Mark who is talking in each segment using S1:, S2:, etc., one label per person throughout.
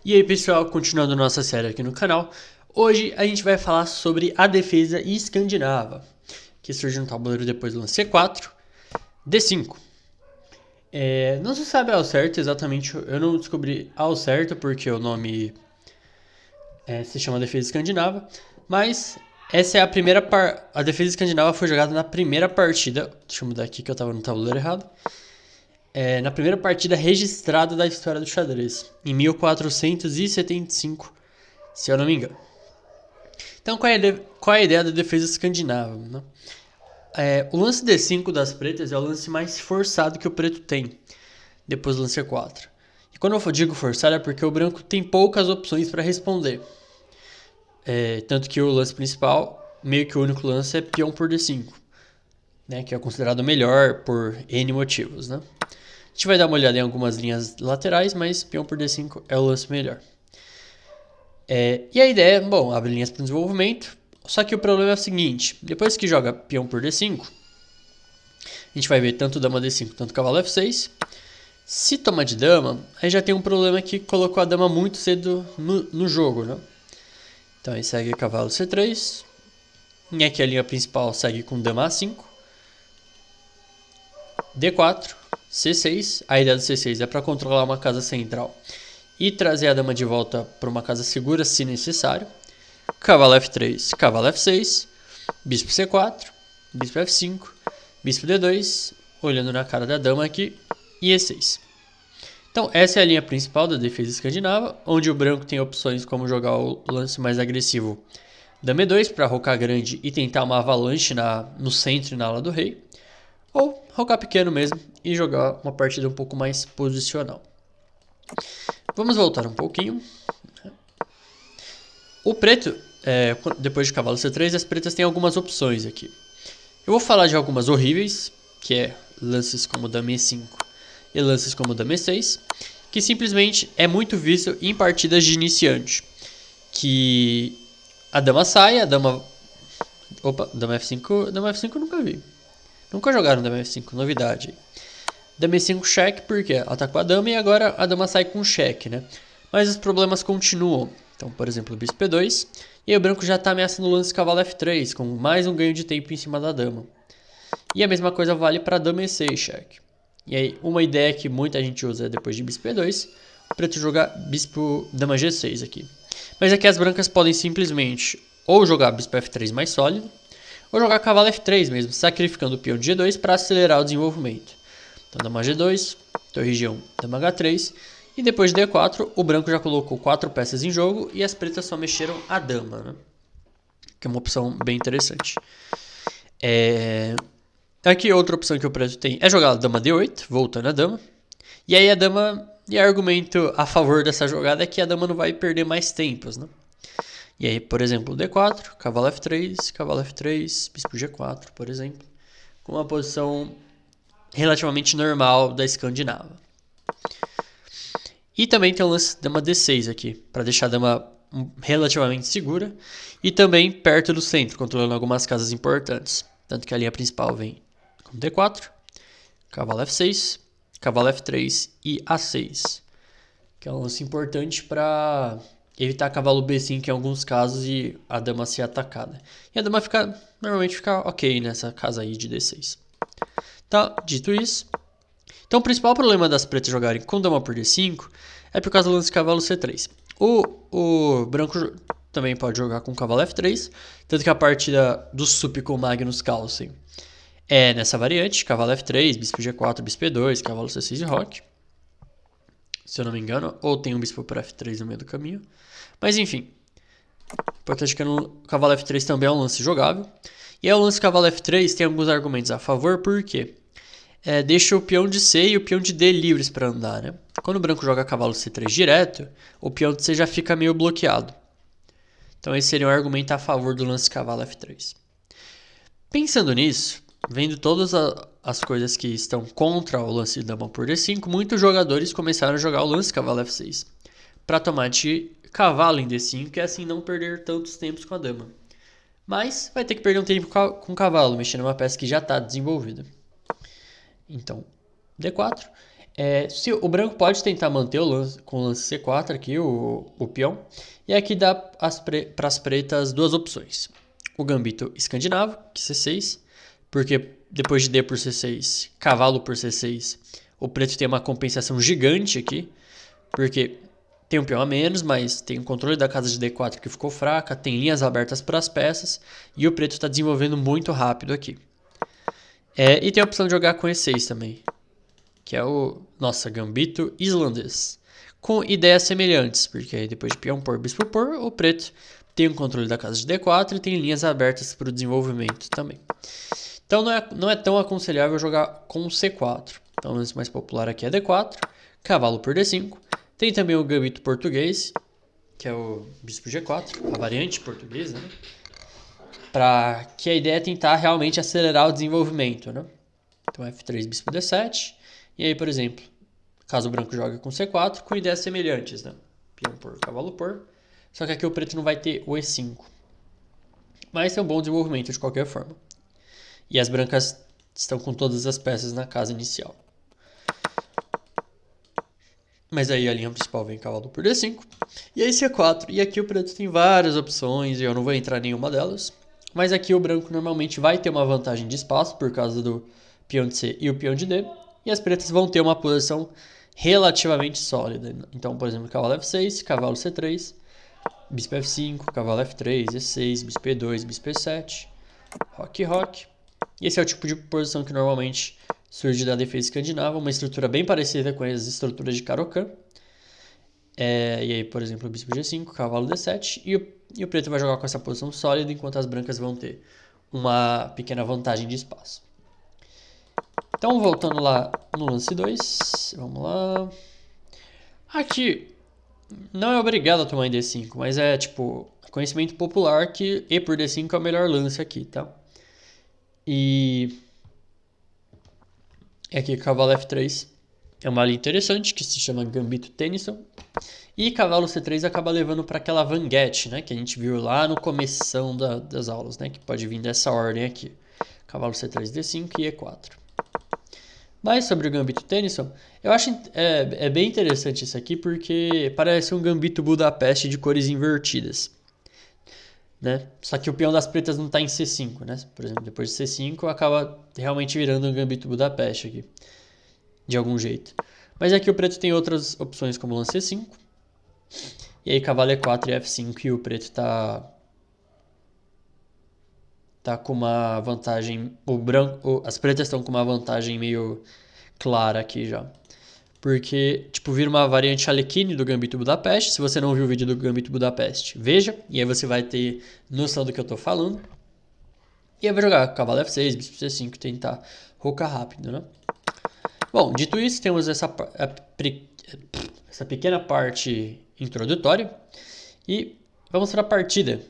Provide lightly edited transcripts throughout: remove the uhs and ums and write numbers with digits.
S1: E aí pessoal, continuando nossa série aqui no canal, hoje a gente vai falar sobre a defesa escandinava, que surge no tabuleiro depois do lance C4, D5. Não se sabe ao certo exatamente, eu não descobri ao certo porque o nome se chama defesa escandinava, mas essa é a primeira a defesa escandinava foi jogada na primeira partida, deixa eu mudar aqui que eu estava no tabuleiro errado, na primeira partida registrada da história do xadrez, em 1475, se eu não me engano. Então, qual é a ideia da defesa escandinava? Né? O lance D5 das pretas é o lance mais forçado que o preto tem, depois do lance E4. E quando eu digo forçado é porque o branco tem poucas opções para responder. Tanto que o lance principal, meio que o único lance é peão por D5, né? Que é considerado melhor por N motivos. Né? A gente vai dar uma olhada em algumas linhas laterais, mas peão por D5 é o lance melhor. E a ideia é, abre linhas para o desenvolvimento, só que o problema é o seguinte, depois que joga peão por D5, a gente vai ver tanto dama D5, tanto cavalo F6, se toma de dama, aí já tem um problema que colocou a dama muito cedo no jogo, né? Então aí segue cavalo C3, e aqui a linha principal segue com dama A5, D4, C6, a ideia do C6 é para controlar uma casa central e trazer a dama de volta para uma casa segura se necessário. Cavalo F3, cavalo F6, bispo C4, bispo F5, bispo D2, olhando na cara da dama aqui, e E6. Então essa é a linha principal da defesa escandinava, onde o branco tem opções como jogar o lance mais agressivo dama E2 para rocar grande e tentar uma avalanche no centro e na ala do rei, ou rocar pequeno mesmo e jogar uma partida um pouco mais posicional. Vamos voltar um pouquinho. O preto, depois de cavalo C3, as pretas têm algumas opções aqui. Eu vou falar de algumas horríveis, que é lances como dama E5 e lances como dama E6, que simplesmente é muito visto em partidas de iniciante. Que a dama sai, a dama... Opa, dama F5 eu nunca vi. Nunca jogaram dama F5, novidade. Dama E5 cheque, porque atacou a dama e agora a dama sai com cheque, né? Mas os problemas continuam. Então, por exemplo, bispo P2, e aí o branco já está ameaçando o lance cavalo F3, com mais um ganho de tempo em cima da dama. E a mesma coisa vale para dama E6 cheque. E aí, uma ideia que muita gente usa é depois de bispo P2, o preto jogar bispo dama G6 aqui. Mas aqui as brancas podem simplesmente ou jogar bispo F3 mais sólido, ou jogar cavalo F3 mesmo, sacrificando o peão de G2 para acelerar o desenvolvimento. Então dama G2, torre G1, dama H3, e depois de D4 o branco já colocou 4 peças em jogo e as pretas só mexeram a dama, né? Que é uma opção bem interessante. Aqui outra opção que o preto tem é jogar a dama D8, voltando a dama. E aí a dama, e argumento a favor dessa jogada é que a dama não vai perder mais tempos, né? E aí, por exemplo, D4, cavalo F3, bispo G4, por exemplo, com uma posição relativamente normal da escandinava. E também tem o lance dama D6 aqui, para deixar a dama relativamente segura e também perto do centro, controlando algumas casas importantes. Tanto que a linha principal vem com D4, cavalo F6, cavalo F3 e A6, que é um lance importante para evitar cavalo B5 em alguns casos e a dama ser atacada. E a dama normalmente fica ok nessa casa aí de D6. Tá, dito isso. Então o principal problema das pretas jogarem com dama por D5 é por causa do lance cavalo C3. O branco também pode jogar com cavalo F3, tanto que a partida do Sup com Magnus Carlsen é nessa variante, cavalo F3, bispo G4, bispo E2, cavalo C6 e roque. Se eu não me engano, ou tem um bispo por F3 no meio do caminho. Mas enfim, importante que o cavalo F3 também é um lance jogável. E aí o lance cavalo F3 tem alguns argumentos a favor, por quê? Deixa o peão de C e o peão de D livres para andar, né? Quando o branco joga cavalo C3 direto, o peão de C já fica meio bloqueado. Então esse seria um argumento a favor do lance cavalo F3. Pensando nisso, vendo todas as coisas que estão contra o lance dama por D5, muitos jogadores começaram a jogar o lance cavalo F6 para tomar de cavalo em D5 e assim não perder tantos tempos com a dama. Mas vai ter que perder um tempo com o cavalo, mexendo uma peça que já está desenvolvida. Então, D4. Se o branco pode tentar manter o lance com o lance C4 aqui, o peão. E aqui dá para as pretas duas opções. O gambito escandinavo, que C6, porque depois de D por C6, cavalo por C6, o preto tem uma compensação gigante aqui, porque tem um peão a menos, mas tem o controle da casa de D4 que ficou fraca, tem linhas abertas para as peças, e o preto está desenvolvendo muito rápido aqui. E tem a opção de jogar com E6 também, que é o nosso gambito islandês, com ideias semelhantes, porque aí depois de peão por, bispo por, o preto tem o controle da casa de D4 e tem linhas abertas para o desenvolvimento também. Então não é tão aconselhável jogar com C4. Então o lance mais popular aqui é D4, cavalo por D5. Tem também o gambito português, que é o bispo G4, a variante portuguesa, né? Para que a ideia é tentar realmente acelerar o desenvolvimento, né? Então F3, bispo D7. E aí, por exemplo, caso o branco jogue com C4, com ideias semelhantes, né? Peão por, cavalo por. Só que aqui o preto não vai ter o E5. Mas tem um bom desenvolvimento de qualquer forma. E as brancas estão com todas as peças na casa inicial. Mas aí a linha principal vem cavalo por D5. E aí C4. E aqui o preto tem várias opções e eu não vou entrar em nenhuma delas. Mas aqui o branco normalmente vai ter uma vantagem de espaço por causa do peão de C e o peão de D. E as pretas vão ter uma posição relativamente sólida. Então, por exemplo, cavalo F6, cavalo C3, bispo F5, cavalo F3, E6, bispo E2, bispo E7, roque, roque. E esse é o tipo de posição que normalmente surge da defesa escandinava, uma estrutura bem parecida com as estruturas de Caro-Kann. E aí, por exemplo, o bispo G5, cavalo D7, e o preto vai jogar com essa posição sólida, enquanto as brancas vão ter uma pequena vantagem de espaço. Então, voltando lá no lance 2, vamos lá. Aqui, não é obrigado a tomar em D5, mas é tipo conhecimento popular que E por D5 é o melhor lance aqui, tá? E aqui cavalo F3 é uma linha interessante que se chama Gambito Tennyson. E cavalo C3 acaba levando para aquela vanguete, né, que a gente viu lá no começão das aulas, né, que pode vir dessa ordem aqui. Cavalo C3, D5 e E4. Mas sobre o Gambito Tennyson, eu acho bem interessante isso aqui porque parece um Gambito Budapeste de cores invertidas. Né? Só que o peão das pretas não está em C5, né? Por exemplo, depois de C5 acaba realmente virando um Gambito Budapeste aqui, de algum jeito. Mas aqui o preto tem outras opções como lance C5. E aí cavalo E4 e F5 e o preto tá com uma vantagem, as pretas estão com uma vantagem meio clara aqui já. Porque, tipo, vira uma variante Alekhine do Gambito Budapeste. Se você não viu o vídeo do Gambito Budapeste, veja. E aí você vai ter noção do que eu tô falando. E aí vai jogar cavalo F6, bispo C5, tentar rocar rápido, né? Bom, dito isso, temos essa pequena parte introdutória. E vamos para a partida.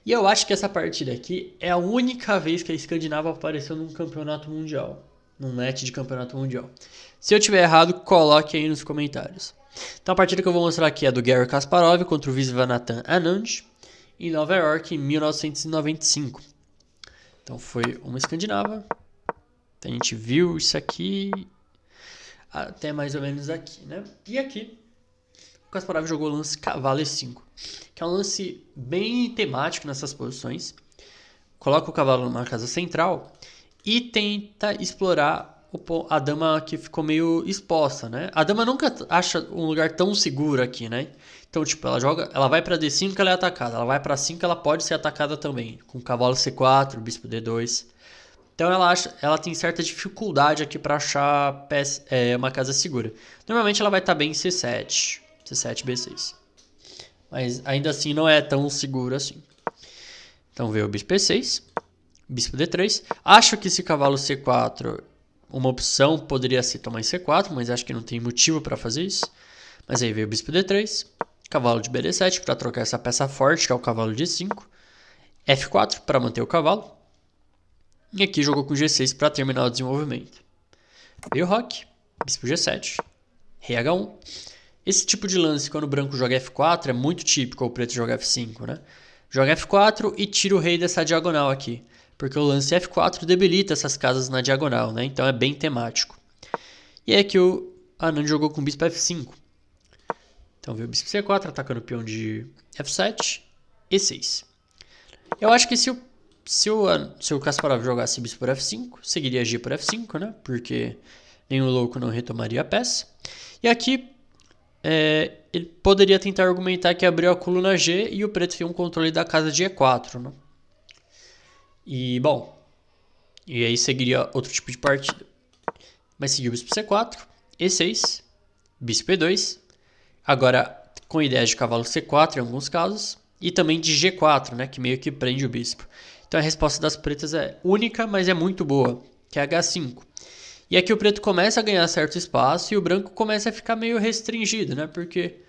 S1: E eu acho que essa partida aqui é a única vez que a Escandinava apareceu num campeonato mundial. Num net de campeonato mundial. Se eu tiver errado, coloque aí nos comentários. Então a partida que eu vou mostrar aqui é do Garry Kasparov contra o Viswanathan Anand em Nova York em 1995. Então foi uma escandinava. Então, a gente viu isso aqui até mais ou menos aqui, né? E aqui o Kasparov jogou o lance cavalo E5, que é um lance bem temático nessas posições. Coloca o cavalo numa casa central e tenta explorar a dama que ficou meio exposta, né? A dama nunca acha um lugar tão seguro aqui, né? Então, tipo, ela vai para D5 que ela é atacada, ela vai para 5 ela pode ser atacada também, com cavalo C4, bispo D2. Então ela tem certa dificuldade aqui para achar uma casa segura. Normalmente ela vai estar bem em C7, B6. Mas ainda assim não é tão seguro assim. Então veio o bispo E6, bispo D3. Acho que esse cavalo C4, uma opção poderia ser tomar em C4, mas acho que não tem motivo para fazer isso. Mas aí veio o bispo D3, cavalo de BD7 para trocar essa peça forte, que é o cavalo de 5. F4 para manter o cavalo. E aqui jogou com G6 para terminar o desenvolvimento. Veio o roque, bispo G7, rei H1. Esse tipo de lance, quando o branco joga F4, é muito típico, ou o preto joga F5, né? Joga F4 e tira o rei dessa diagonal aqui, porque o lance F4 debilita essas casas na diagonal, né? Então é bem temático. E aí aqui o Anand jogou com bispo F5. Então veio o bispo C4, atacando o peão de F7, E6. Eu acho que se o Kasparov jogasse bispo por F5, seguiria G por F5, né? Porque nenhum louco não retomaria a peça. E aqui ele poderia tentar argumentar que abriu a coluna G e o preto tem um controle da casa de E4, né? E, bom, e aí seguiria outro tipo de partida. Mas seguiu o bispo C4, E6, bispo E2, agora com ideia de cavalo C4 em alguns casos, e também de G4, né, que meio que prende o bispo. Então a resposta das pretas é única, mas é muito boa, que é H5. E aqui o preto começa a ganhar certo espaço e o branco começa a ficar meio restringido, né, porque...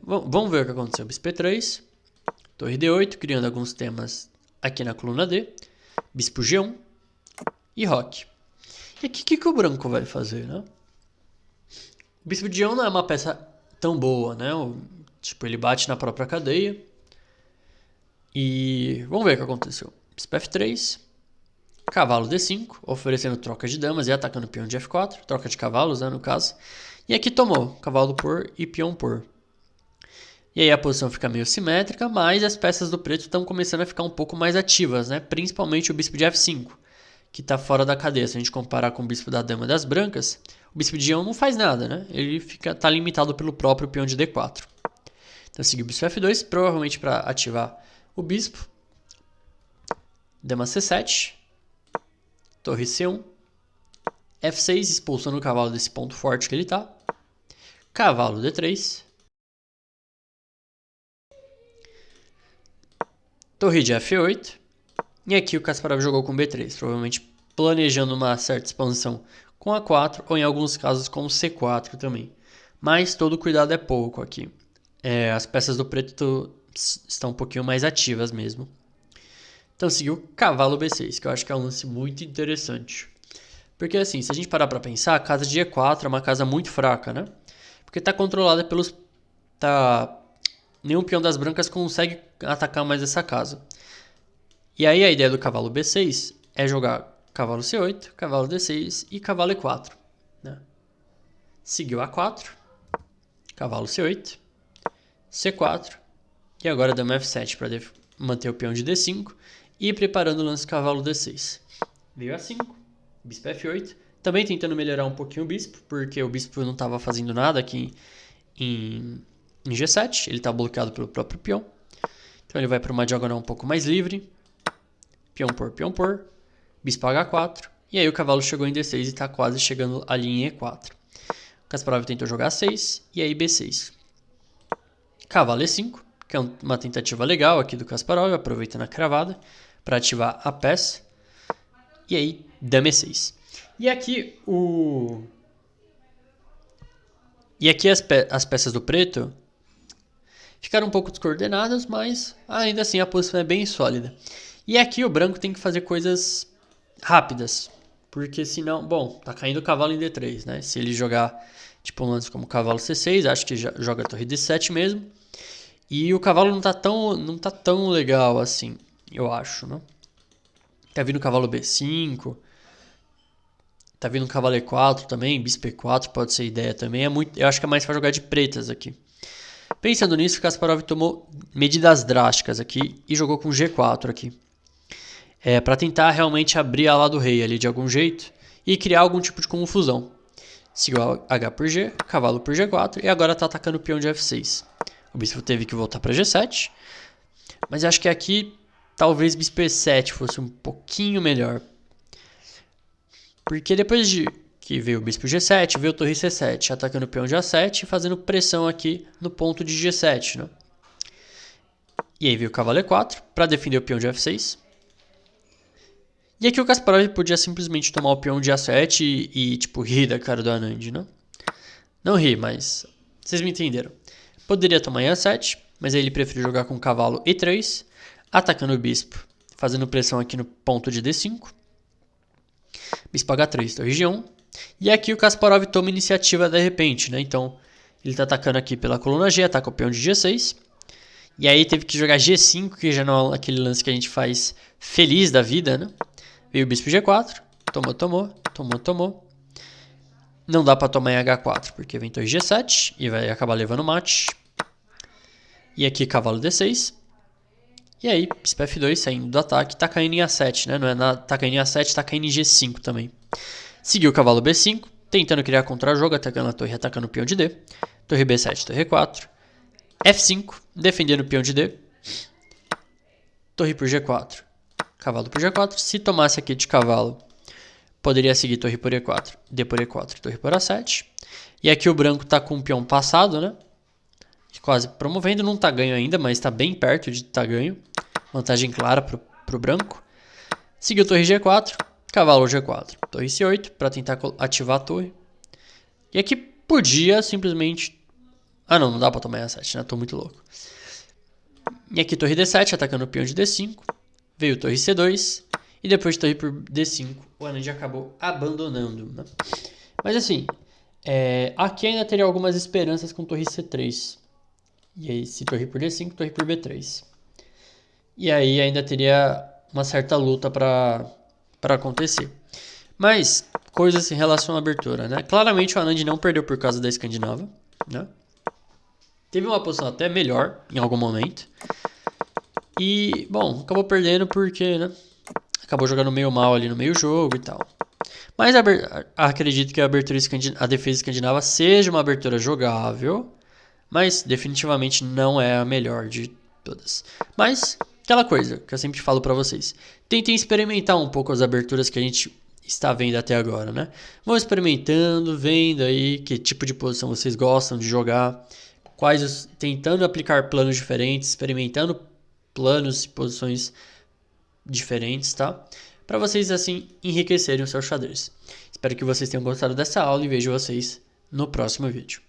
S1: vamos ver o que aconteceu. Bispo E3, torre D8, criando alguns temas aqui na coluna D, bispo G1 e roque. E aqui o que o branco vai fazer, né? O bispo de G1 não é uma peça tão boa, né? Tipo, ele bate na própria cadeia. E vamos ver o que aconteceu. Bispo F3, cavalo D5, oferecendo troca de damas e atacando o peão de F4, troca de cavalos, né, no caso. E aqui tomou, cavalo por e peão por. E aí a posição fica meio simétrica, mas as peças do preto estão começando a ficar um pouco mais ativas, né? Principalmente o bispo de F5, que está fora da cadeia. Se a gente comparar com o bispo da dama das brancas, o bispo de G1 não faz nada, né? Ele está limitado pelo próprio peão de D4. Então seguiu o bispo F2, provavelmente para ativar o bispo. Dama C7, torre C1, F6, expulsando o cavalo desse ponto forte que ele está. Cavalo D3, torre de F8, e aqui o Kasparov jogou com B3, provavelmente planejando uma certa expansão com A4, ou em alguns casos com C4 também. Mas todo cuidado é pouco aqui. As peças do preto estão um pouquinho mais ativas mesmo. Então seguiu cavalo B6, que eu acho que é um lance muito interessante. Porque assim, se a gente parar para pensar, a casa de E4 é uma casa muito fraca, né? Porque está controlada pelos... Nenhum peão das brancas consegue atacar mais essa casa. E aí a ideia do cavalo B6 é jogar cavalo C8, cavalo D6 e cavalo E4. Né? Seguiu A4, cavalo C8, C4 e agora dama F7 para manter o peão de D5 e preparando o lance cavalo D6. Veio A5, bispo F8, também tentando melhorar um pouquinho o bispo, porque o bispo não estava fazendo nada aqui em G7, ele está bloqueado pelo próprio peão. Então ele vai para uma diagonal um pouco mais livre. Peão por, bispo H4. E aí o cavalo chegou em D6 e está quase chegando ali em E4. O Kasparov tentou jogar A6 e aí B6. Cavalo E5, que é uma tentativa legal aqui do Kasparov, aproveitando a cravada para ativar a peça. E aí dama E6. E aqui as peças do preto ficaram um pouco descoordenadas, mas ainda assim a posição é bem sólida. E aqui o branco tem que fazer coisas rápidas, porque senão... Bom, tá caindo o cavalo em D3, né? Se ele jogar tipo um lance como cavalo C6, acho que joga a torre D7 mesmo. E o cavalo não tá tão legal assim, eu acho, né? Tá vindo o cavalo B5, tá vindo o cavalo E4 também, bispo E4 pode ser ideia também. Eu acho que é mais pra jogar de pretas aqui. Pensando nisso, o Kasparov tomou medidas drásticas aqui e jogou com G4 aqui. Para tentar realmente abrir a ala do rei ali de algum jeito e criar algum tipo de confusão. Seguiu H por G, cavalo por G4 e agora está atacando o peão de F6. O bispo teve que voltar para G7, mas acho que aqui talvez bispo E7 fosse um pouquinho melhor. Porque depois de que veio o bispo G7, veio o torre C7, atacando o peão de A7 e fazendo pressão aqui no ponto de G7. Né? E aí veio o cavalo E4 para defender o peão de F6. E aqui o Kasparov podia simplesmente tomar o peão de A7 e tipo, rir da cara do Anand, né? Não rir, mas vocês me entenderam. Poderia tomar em A7, mas aí ele preferiu jogar com o cavalo E3, atacando o bispo, fazendo pressão aqui no ponto de D5. Bispo H3, torre G1. E aqui o Kasparov toma iniciativa de repente, né? Então, ele está atacando aqui pela coluna G, ataca o peão de G6. E aí teve que jogar G5, que já não é aquele lance que a gente faz feliz da vida, né? Veio o bispo G4, tomou. não dá para tomar em H4, porque vem torre G7 e vai acabar levando mate. E aqui cavalo D6. E aí, bispo F2 saindo do ataque, tá caindo em A7, né? Não é nada, tá caindo em A7, tá caindo em G5 também. Seguiu o cavalo B5, tentando criar contra-jogo, atacando a torre, atacando o peão de D. Torre B7, torre E4. F5, defendendo o peão de D. Torre por G4. Cavalo por G4. Se tomasse aqui de cavalo, poderia seguir torre por E4, D por E4, torre por A7. E aqui o branco tá com o peão passado, né? Quase promovendo, não tá ganho ainda, mas tá bem perto de tá ganho. Vantagem clara pro branco. Seguiu torre G4, cavalo G4, torre C8 para tentar ativar a torre. E aqui podia simplesmente... Ah não, não dá para tomar em A7, né? Tô muito louco. E aqui torre D7, atacando o peão de D5. Veio torre C2. E depois de torre por D5, o Anand acabou abandonando, né? Mas assim, aqui ainda teria algumas esperanças com torre C3. E aí, se torre por D5, torre por B3. E aí ainda teria uma certa luta para acontecer. Mas, coisas em relação à abertura, né? Claramente o Anand não perdeu por causa da Escandinava, né? Teve uma posição até melhor em algum momento. E, bom, acabou perdendo porque, né? Acabou jogando meio mal ali no meio jogo e tal. Mas acredito que a defesa escandinava seja uma abertura jogável. Mas definitivamente não é a melhor de todas. Mas, aquela coisa que eu sempre falo pra vocês. Tentem experimentar um pouco as aberturas que a gente está vendo até agora, né? Vão experimentando, vendo aí que tipo de posição vocês gostam de jogar. Tentando aplicar planos diferentes, experimentando planos e posições diferentes, tá? Para vocês assim enriquecerem o seu xadrez. Espero que vocês tenham gostado dessa aula e vejo vocês no próximo vídeo.